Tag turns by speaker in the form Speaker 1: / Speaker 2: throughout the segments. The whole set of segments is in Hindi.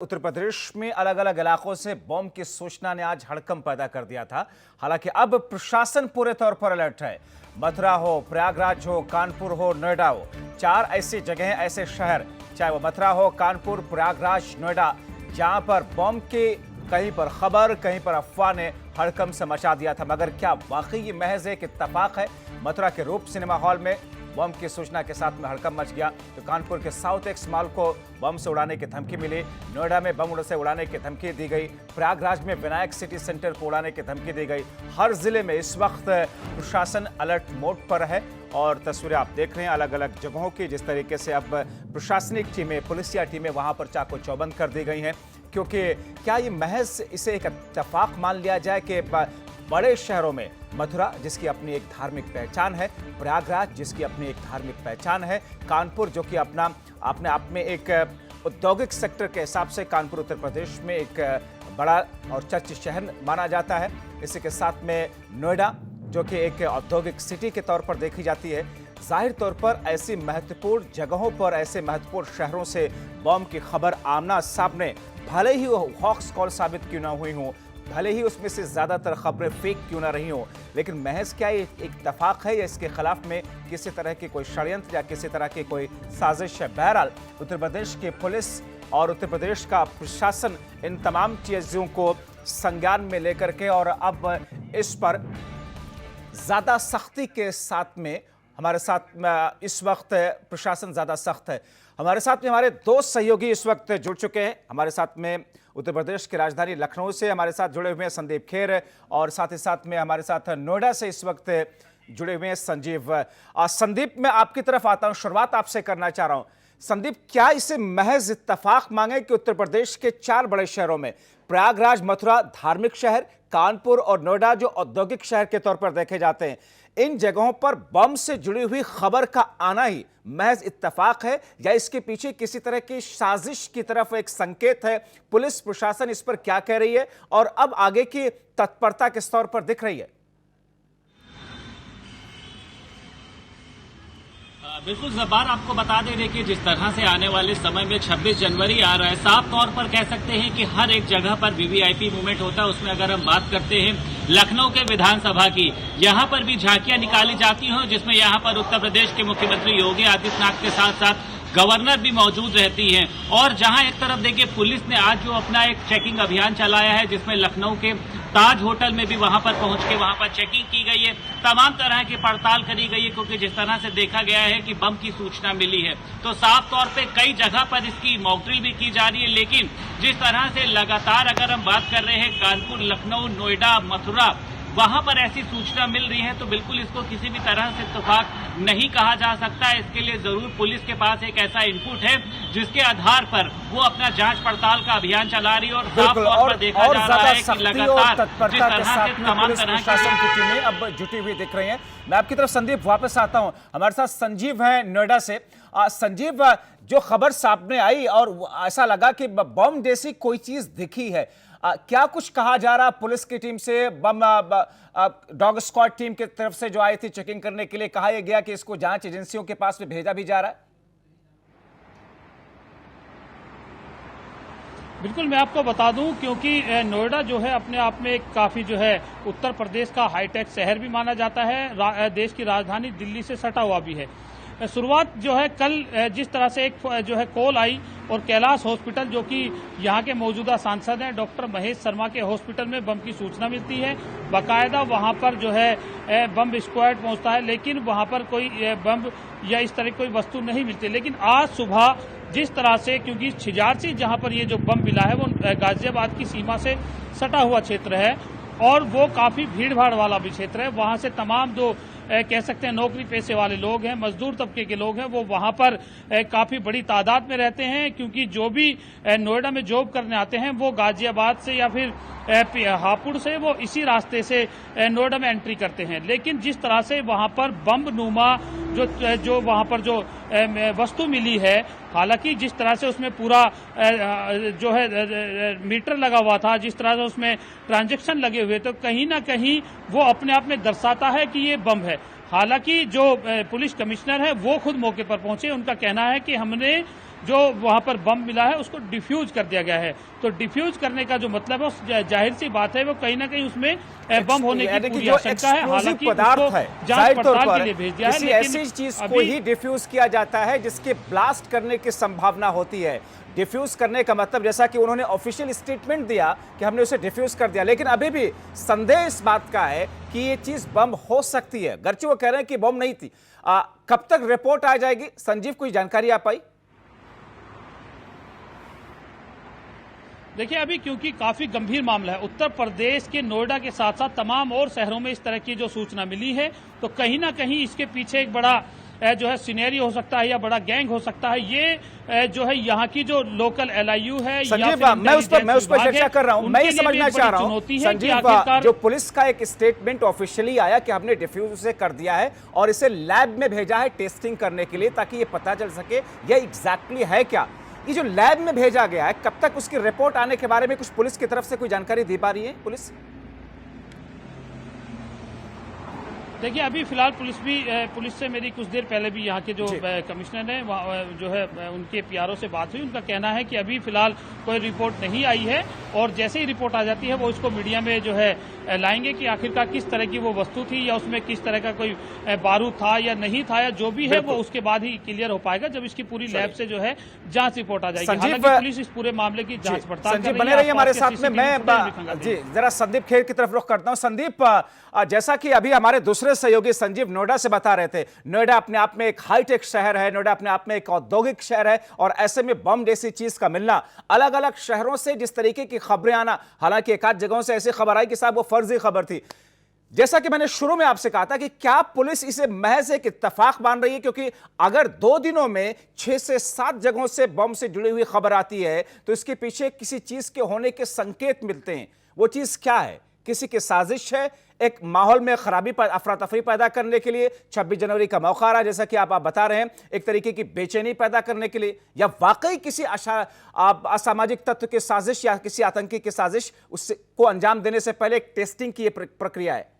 Speaker 1: उत्तर प्रदेश में अलग अलग इलाकों से बम की सूचना ने आज हड़कंप पैदा कर दिया था। हालांकि अब प्रशासन पूरे तौर पर अलर्ट है। मथुरा हो, प्रयागराज हो, कानपुर हो, नोएडा हो, 4 ऐसी जगहें, ऐसे शहर, चाहे वो मथुरा हो, कानपुर, प्रयागराज, नोएडा, जहां पर बम की कहीं पर खबर, कहीं पर अफवाह ने हड़कंप से मचा दिया था। मगर क्या वाकई ये महज एक इत्तेफाक है? मथुरा के रूप सिनेमा हॉल में बम की सूचना के साथ में हड़कंप मच गया। तो कानपुर के साउथ एक्स मॉल को बम से उड़ाने की धमकी मिली, नोएडा में बम से उड़ाने की धमकी दी गई, प्रयागराज में विनायक सिटी सेंटर को उड़ाने की धमकी दी गई। हर जिले में इस वक्त प्रशासन अलर्ट मोड पर है और तस्वीरें आप देख रहे हैं अलग अलग जगहों की। जिस तरीके से अब प्रशासनिक टीमें, पुलिसिया टीमें वहां पर चाको चौबंद कर दी गई हैं, क्योंकि क्या ये महज इसे एक इत्तेफाक मान लिया जाए कि बड़े शहरों में मथुरा जिसकी अपनी एक धार्मिक पहचान है, प्रयागराज जिसकी अपनी एक धार्मिक पहचान है, कानपुर जो कि अपने आप में एक औद्योगिक सेक्टर के हिसाब से कानपुर उत्तर प्रदेश में एक बड़ा और चर्चित शहर माना जाता है। इसी के साथ में नोएडा जो कि एक औद्योगिक सिटी के तौर पर देखी जाती है। जाहिर तौर पर ऐसी महत्वपूर्ण जगहों पर, ऐसे महत्वपूर्ण शहरों से बम की खबर आमना सामने, भले ही वो हॉक्स कॉल साबित क्यों ना हुई हो, भले ही उसमें से ज्यादातर खबरें फेक क्यों ना रही हो, लेकिन महज क्या ये एक इत्तेफाक है या इसके खिलाफ में किसी तरह की कोई षड्यंत्र या किसी तरह की कोई साजिश है? बहरहाल उत्तर प्रदेश की पुलिस और उत्तर प्रदेश का प्रशासन इन तमाम चीजों को संज्ञान में लेकर के और अब इस पर ज्यादा सख्ती के साथ में हमारे साथ इस वक्त प्रशासन ज्यादा सख्त है। हमारे साथ में हमारे 2 सहयोगी इस वक्त जुड़ चुके हैं। हमारे साथ में उत्तर प्रदेश की राजधानी लखनऊ से हमारे साथ जुड़े हुए हैं संदीप खेर, और साथ ही साथ में हमारे साथ नोएडा से इस वक्त जुड़े हुए हैं संजीव। संदीप, मैं आपकी तरफ आता हूं, शुरुआत आपसे करना चाह रहा हूं। संदीप, क्या इसे महज इत्तेफाक मांगे कि उत्तर प्रदेश के 4 बड़े शहरों में प्रयागराज, मथुरा धार्मिक शहर, कानपुर और नोएडा जो औद्योगिक शहर के तौर पर देखे जाते हैं, इन जगहों पर बम से जुड़ी हुई खबर का आना ही महज इत्तेफाक है या इसके पीछे किसी तरह की साजिश की तरफ एक संकेत है? पुलिस प्रशासन इस पर क्या कह रही है और अब आगे की तत्परता किस तौर पर दिख रही है?
Speaker 2: बिल्कुल जब्बार, आपको बता दे रहे कि जिस तरह से आने वाले समय में 26 जनवरी आ रहा है, साफ तौर पर कह सकते हैं कि हर एक जगह पर वीवीआईपी मूवमेंट होता है। उसमें अगर हम बात करते हैं लखनऊ के विधानसभा की, यहां पर भी झांकियां निकाली जाती हैं, जिसमें यहां पर उत्तर प्रदेश के मुख्यमंत्री योगी आदित्यनाथ के साथ साथ गवर्नर भी मौजूद रहती हैं। और जहां एक तरफ देखिए पुलिस ने आज जो अपना एक चेकिंग अभियान चलाया है, जिसमें लखनऊ के ताज होटल में भी वहां पर पहुंच के वहां पर चेकिंग की गई है, तमाम तरह की पड़ताल करी गई है, क्योंकि जिस तरह से देखा गया है कि बम की सूचना मिली है तो साफ तौर पे कई जगह पर इसकी मॉकड्रिल भी की जा रही है। लेकिन जिस तरह से लगातार अगर हम बात कर रहे हैं कानपुर, लखनऊ, नोएडा, मथुरा, वहां पर ऐसी सूचना मिल रही है तो बिल्कुल इसको किसी भी तरह से इत्तेफाक नहीं कहा जा सकता। इसके लिए जरूर पुलिस के पास एक ऐसा इनपुट है जिसके आधार पर वो अपना जांच पड़ताल का अभियान चला रही है और साफ तौर पर देखा जा रहा है कि लगातार जिस तरह से तमाम तरह
Speaker 1: की टीमें अब जुटी हुई दिख रही हैं। मैं आपकी तरफ संदीप वापस आता हूं। हमारे साथ संजीव है नोएडा से। संजीव, जो खबर सामने आई और ऐसा लगा कि बम जैसी कोई चीज दिखी है, क्या कुछ कहा जा रहा पुलिस की टीम से? बम डॉग स्क्वाड टीम की तरफ से जो आई थी चेकिंग करने के लिए, कहा यह गया कि इसको जांच एजेंसियों के पास में भेजा भी जा रहा है?
Speaker 3: बिल्कुल, मैं आपको बता दूं, क्योंकि नोएडा जो है अपने आप में एक काफी जो है उत्तर प्रदेश का हाईटेक शहर भी माना जाता है, देश की राजधानी दिल्ली से सटा हुआ भी है। शुरुआत जो है कल जिस तरह से एक जो है कॉल आई और कैलाश हॉस्पिटल, जो कि यहाँ के मौजूदा सांसद हैं डॉक्टर महेश शर्मा के हॉस्पिटल में बम की सूचना मिलती है। बाकायदा वहाँ पर जो है बम स्क्वाड पहुँचता है, लेकिन वहाँ पर कोई बम या इस तरह कोई वस्तु नहीं मिलती। लेकिन आज सुबह जिस तरह से, क्योंकि छिजारसी जहाँ पर ये जो बम मिला है वो गाजियाबाद की सीमा से सटा हुआ क्षेत्र है और वो काफी भीड़ भाड़ वाला भी क्षेत्र है। वहाँ से तमाम जो कह सकते हैं नौकरी पेशे वाले लोग हैं, मजदूर तबके के लोग हैं, वो वहां पर काफी बड़ी तादाद में रहते हैं, क्योंकि जो भी नोएडा में जॉब करने आते हैं वो गाजियाबाद से या फिर हापुड़ से वो इसी रास्ते से नोएडा में एंट्री करते हैं। लेकिन जिस तरह से वहां पर बम नुमा जो वहां पर जो वस्तु मिली है, हालांकि जिस तरह से उसमें पूरा जो है मीटर लगा हुआ था, जिस तरह से उसमें ट्रांजैक्शन लगे हुए, तो कहीं ना कहीं वो अपने आप में दर्शाता है कि ये बम है। हालांकि जो पुलिस कमिश्नर है वो खुद मौके पर पहुंचे, उनका कहना है कि हमने जो वहां पर बम मिला है उसको डिफ्यूज कर दिया गया है। तो डिफ्यूज करने का जो मतलब है, जाहिर सी बात है वो कहीं ना कहीं उसमें बम होने की पूरी आशंका है। हालांकि
Speaker 1: पदार्थ है,
Speaker 3: जांच पड़ताल के लिए भेज दिया है,
Speaker 1: किसी ऐसी चीज को ही डिफ्यूज किया जाता है जिसके ब्लास्ट करने की संभावना होती है। डिफ्यूज करने का मतलब, जैसा कि उन्होंने ऑफिशियल स्टेटमेंट दिया कि हमने उसे डिफ्यूज कर दिया, लेकिन अभी भी संदेह इस बात का है कि ये चीज बम हो सकती है, गर्चे वो कह रहे हैं कि बम नहीं थी। कब तक रिपोर्ट आ जाएगी संजीव, कोई जानकारी आ पाई?
Speaker 3: देखिए, अभी क्योंकि काफी गंभीर मामला है, उत्तर प्रदेश के नोएडा के साथ साथ तमाम और शहरों में इस तरह की जो सूचना मिली है, तो कहीं ना कहीं इसके पीछे एक बड़ा जो है सिनेरियो हो सकता है या बड़ा गैंग हो सकता है। ये जो है यहाँ की जो लोकल LIU है,
Speaker 1: संजीव, मैं उस पर चर्चा कर रहा हूं। मैं ये समझना चाह रहा हूं संजीव, जो पुलिस का एक स्टेटमेंट ऑफिशियली आया कि हमने डिफ्यूज उसे कर दिया है और इसे लैब में भेजा है टेस्टिंग करने के लिए, ताकि ये पता चल सके यह एग्जैक्टली है क्या। ये जो लैब में भेजा गया है, कब तक उसकी रिपोर्ट आने के बारे में कुछ पुलिस की तरफ से कोई जानकारी दे पा रही है पुलिस?
Speaker 3: देखिए, अभी फिलहाल पुलिस से मेरी कुछ देर पहले भी यहाँ के जो कमिश्नर हैं जो है उनके PRO से बात हुई। उनका कहना है कि अभी फिलहाल कोई रिपोर्ट नहीं आई है और जैसे ही रिपोर्ट आ जाती है वो इसको मीडिया में जो है लाएंगे कि आखिरकार किस तरह की वो वस्तु थी या उसमें किस तरह का कोई बारूद था या नहीं था, या जो भी है वो उसके बाद ही क्लियर हो पाएगा जब इसकी पूरी लैब से जो है जांच रिपोर्ट आ जाएगी। हालांकि पुलिस इस पूरे मामले की जांच पड़ताल कर रही है।
Speaker 1: बने रहिए हमारे साथ में। मैं जी जरा संदीप खेर की तरफ रुख करता हूं। संदीप, जैसा कि अभी हमारे दूसरे सहयोगी संजीव नोएडा से बता रहे थे, नोएडा अपने आप में एक हाईटेक शहर है, नोएडा अपने आप में एक औद्योगिक शहर है, और ऐसे में बम जैसी चीज का मिलना, अलग अलग शहरों से जिस तरीके की खबरें आना, हालांकि एक आध जगहों से ऐसी खबर आई कि साहब वो फर्जी खबर थी। जैसा कि मैंने शुरू में आपसे कहा था कि क्या पुलिस इसे महज एक इत्तेफाक मान रही है? क्योंकि अगर 2 दिनों में 6 से 7 जगहों से बम से जुड़ी हुई खबर आती है तो इसके पीछे किसी चीज के होने के संकेत मिलते हैं। वो चीज क्या है? किसी की साजिश है, एक माहौल में खराबी अफरा तफरी पैदा करने के लिए? 26 जनवरी का मौका आ रहा है, जैसा कि आप बता रहे हैं, एक तरीके की बेचैनी पैदा करने के लिए, या वाकई किसी असामाजिक तत्व की साजिश या किसी आतंकी की साजिश उससे को अंजाम देने से पहले एक टेस्टिंग की प्रक्रिया है?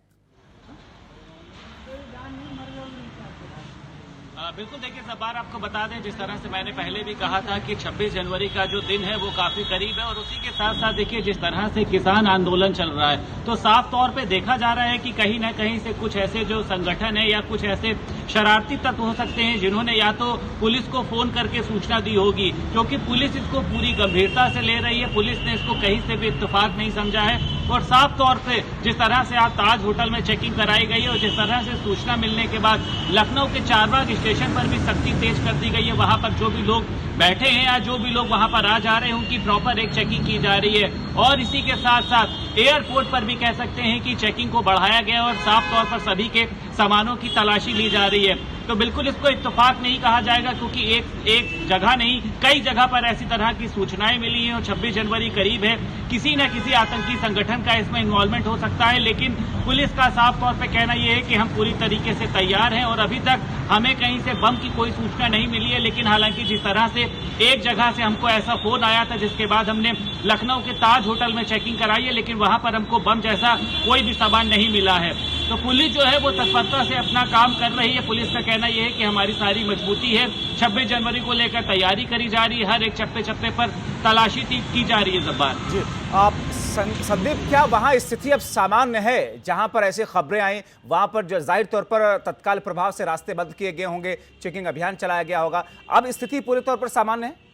Speaker 2: बिल्कुल, देखिए जब्बार, आपको बता दें, जिस तरह से मैंने पहले भी कहा था कि 26 जनवरी का जो दिन है वो काफी करीब है, और उसी के साथ साथ देखिए जिस तरह से किसान आंदोलन चल रहा है, तो साफ तौर पे देखा जा रहा है कि कहीं ना कहीं से कुछ ऐसे जो संगठन है या कुछ ऐसे शरारती तत्व हो सकते हैं जिन्होंने या तो पुलिस को फोन करके सूचना दी होगी, क्योंकि पुलिस इसको पूरी गंभीरता से ले रही है। पुलिस ने इसको कहीं से भी इत्तेफाक नहीं समझा है, और साफ तौर पे जिस तरह से आज ताज होटल में चेकिंग कराई गई है और जिस तरह से सूचना मिलने के बाद लखनऊ के चारबाग स्टेशन पर भी सख्ती तेज कर दी गई है। वहां पर जो भी लोग बैठे हैं या जो भी लोग वहां पर आ जा रहे हैं उनकी प्रॉपर एक चेकिंग की जा रही है, और इसी के साथ साथ एयरपोर्ट पर भी कह सकते हैं कि चेकिंग को बढ़ाया गया और साफ तौर पर सभी के सामानों की तलाशी ली जा रही है। तो बिल्कुल इसको इत्तेफाक नहीं कहा जाएगा, क्योंकि एक जगह नहीं, कई जगह पर ऐसी तरह की सूचनाएं मिली हैं और 26 जनवरी करीब है, किसी न किसी आतंकी संगठन का इसमें इन्वॉल्वमेंट हो सकता है। लेकिन पुलिस का साफ तौर पे कहना यह है कि हम पूरी तरीके से तैयार हैं और अभी तक हमें कहीं से बम की कोई सूचना नहीं मिली है। लेकिन हालांकि जिस तरह से एक जगह से हमको ऐसा फोन आया था जिसके बाद हमने लखनऊ के ताज होटल में चेकिंग कराई है, लेकिन वहां पर हमको बम जैसा कोई भी सामान नहीं मिला है। तो पुलिस जो है वो तत्परता से अपना काम कर रही है। पुलिस का कहना यह है कि हमारी सारी मजबूती है, 26 जनवरी को लेकर तैयारी करी जा रही है, हर एक चप्पे चप्पे पर तलाशी की जा रही है। जब्बार
Speaker 1: जी, आप संदीप, क्या वहां स्थिति अब सामान्य है? जहां पर ऐसी खबरें आई वहां पर जो जाहिर तौर पर तत्काल प्रभाव से रास्ते बंद किए गए होंगे, चेकिंग अभियान चलाया गया होगा, अब स्थिति पूरे तौर पर सामान्य है?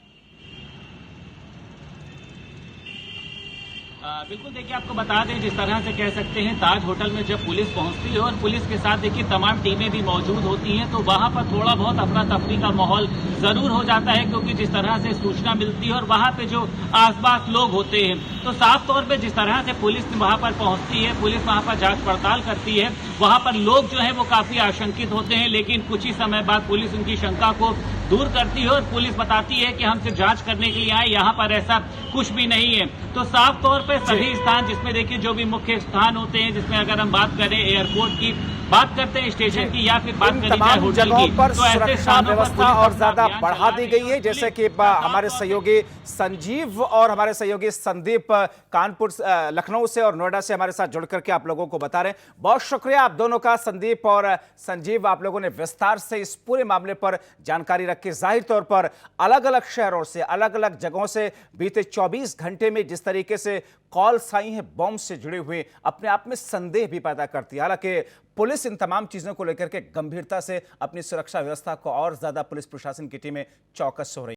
Speaker 2: बिल्कुल, देखिए आपको बता दें, जिस तरह से कह सकते हैं ताज होटल में जब पुलिस पहुंचती है और पुलिस के साथ देखिए तमाम टीमें भी मौजूद होती हैं, तो वहां पर थोड़ा बहुत अफरा तफरी का माहौल जरूर हो जाता है, क्योंकि जिस तरह से सूचना मिलती है और वहां पे जो आसपास लोग होते हैं, तो साफ तौर पे जिस तरह से पुलिस वहां पर पहुंचती है, पुलिस वहां पर जांच पड़ताल करती है, वहां पर लोग जो है वो काफी आशंकित होते हैं। लेकिन कुछ ही समय बाद पुलिस उनकी शंका को दूर करती है और पुलिस बताती है कि हम सिर्फ जांच करने के लिए आए, यहाँ पर ऐसा कुछ भी नहीं है। तो साफ तौर पे पे सभी स्थान, जिसमें देखिए जो भी मुख्य स्थान होते हैं, जिसमें अगर हम बात करें एयरपोर्ट की, बात करते हैं स्टेशन की, या फिर बात
Speaker 1: इन
Speaker 2: करें चाहे
Speaker 1: तमाम
Speaker 2: होटल
Speaker 1: जगहों
Speaker 2: की,
Speaker 1: पर
Speaker 2: तो ऐसे
Speaker 1: सुरक्षा
Speaker 2: स्थानों पर
Speaker 1: व्यवस्था
Speaker 2: पुलिस
Speaker 1: और
Speaker 2: अपना
Speaker 1: ज्यादा
Speaker 2: अभियान
Speaker 1: बढ़ा
Speaker 2: चला
Speaker 1: दी
Speaker 2: रही
Speaker 1: गई है,
Speaker 2: है।
Speaker 1: जैसे कि हमारे सहयोगी संजीव और हमारे सहयोगी संदीप कानपुर लखनऊ से और नोएडा से हमारे साथ जुड़ करके आप लोगों को बता रहे हैं। बहुत शुक्रिया आप दोनों का, संदीप और संजीव, आप लोगों ने विस्तार से इस पूरे मामले पर जानकारी रखी। जाहिर तौर पर अलग अलग शहरों से, अलग अलग जगहों से बीते 24 घंटे में जिस तरीके से कॉल्स आई हैं बॉम्ब से जुड़े हुए, अपने आप में संदेह भी पैदा करती है। हालांकि पुलिस इन तमाम चीजों को लेकर के गंभीरता से अपनी सुरक्षा व्यवस्था को और ज्यादा, पुलिस प्रशासन की टीमें चौकस हो रही